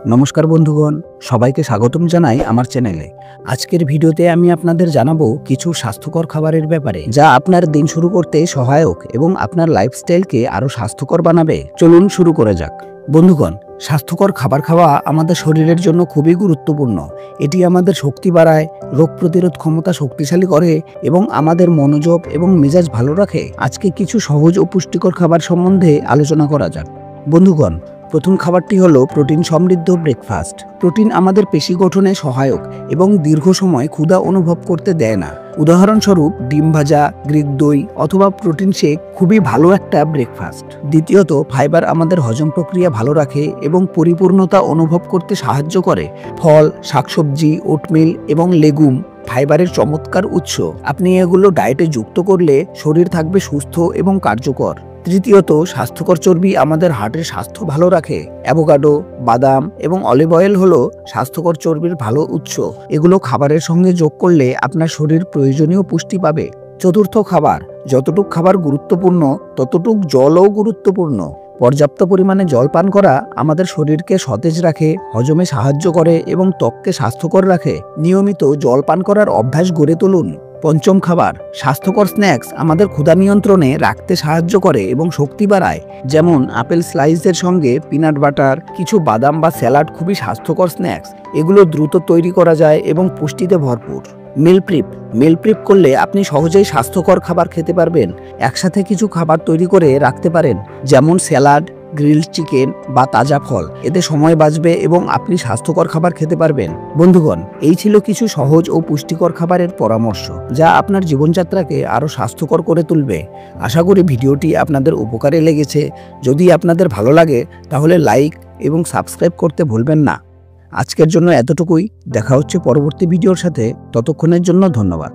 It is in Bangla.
নমস্কার বন্ধুগণ, সবাইকে স্বাগতম জানাই আমার চ্যানেলে। আজকের ভিডিওতে আমি আপনাদের জানাবো কিছু স্বাস্থ্যকর খাবারের ব্যাপারে, যা আপনার দিন শুরু করতে সহায়ক এবং আপনার লাইফস্টাইলকে আরও স্বাস্থ্যকর বানাবে। চলুন শুরু করা যাক। বন্ধুগণ, স্বাস্থ্যকর খাবার খাওয়া আমাদের শরীরের জন্য খুবই গুরুত্বপূর্ণ। এটি আমাদের শক্তি বাড়ায়, রোগ প্রতিরোধ ক্ষমতা শক্তিশালী করে এবং আমাদের মনোযোগ এবং মেজাজ ভালো রাখে। আজকে কিছু সহজ ও পুষ্টিকর খাবার সম্বন্ধে আলোচনা করা যাক। বন্ধুগণ, প্রথম খাবারটি হলো প্রোটিন সমৃদ্ধ ব্রেকফাস্ট। প্রোটিন আমাদের পেশি গঠনে সহায়ক এবং দীর্ঘ সময় ক্ষুধা অনুভব করতে দেয় না। উদাহরণস্বরূপ ডিম ভাজা, গ্রিক দই অথবা প্রোটিন শেক খুবই ভালো একটা ব্রেকফাস্ট। দ্বিতীয়ত, ফাইবার আমাদের হজম প্রক্রিয়া ভালো রাখে এবং পরিপূর্ণতা অনুভব করতে সাহায্য করে। ফল, শাকসবজি, ওটমিল এবং লেগুম ফাইবারের চমৎকার উৎস। আপনি এগুলো ডায়েটে যুক্ত করলে শরীর থাকবে সুস্থ এবং কার্যকর। তৃতীয়ত, স্বাস্থ্যকর চর্বি আমাদের হার্টের স্বাস্থ্য ভালো রাখে। অ্যাভোকাডো, বাদাম এবং অলিভ অয়েল হলো স্বাস্থ্যকর চর্বির ভালো উৎস। এগুলো খাবারের সঙ্গে যোগ করলে আপনার শরীর প্রয়োজনীয় পুষ্টি পাবে। চতুর্থ খাবার, যতটুক খাবার গুরুত্বপূর্ণ ততটুক জলও গুরুত্বপূর্ণ। পর্যাপ্ত পরিমাণে জল পান করা আমাদের শরীরকে সতেজ রাখে, হজমে সাহায্য করে এবং ত্বককে স্বাস্থ্যকর রাখে। নিয়মিত জল পান করার অভ্যাস গড়ে তুলুন। পঞ্চম খাবার, স্বাস্থ্যকর স্ন্যাক্স আমাদের ক্ষুধা নিয়ন্ত্রণে রাখতে সাহায্য করে এবং শক্তি বাড়ায়। যেমন আপেল স্লাইসের সঙ্গে পিনাট বাটার, কিছু বাদাম বা স্যালাড খুবই স্বাস্থ্যকর স্ন্যাক্স। এগুলো দ্রুত তৈরি করা যায় এবং পুষ্টিতে ভরপুর। মিল প্রিপ করলে আপনি সহজেই স্বাস্থ্যকর খাবার খেতে পারবেন। একসাথে কিছু খাবার তৈরি করে রাখতে পারেন, যেমন স্যালাড, গ্রিলড চিকেন বা তাজা ফল। এতে সময় বাঁচবে এবং আপনি স্বাস্থ্যকর খাবার খেতে পারবেন। বন্ধুগণ, এই ছিল কিছু সহজ ও পুষ্টিকর খাবারের পরামর্শ, যা আপনার জীবনযাত্রাকে আরও স্বাস্থ্যকর করে তুলবে। আশা করি ভিডিওটি আপনাদের উপকারে লেগেছে। যদি আপনাদের ভালো লাগে তাহলে লাইক এবং সাবস্ক্রাইব করতে ভুলবেন না। আজকের জন্য এতটুকুই। দেখা হচ্ছে পরবর্তী ভিডিওর সাথে। ততক্ষণের জন্য ধন্যবাদ।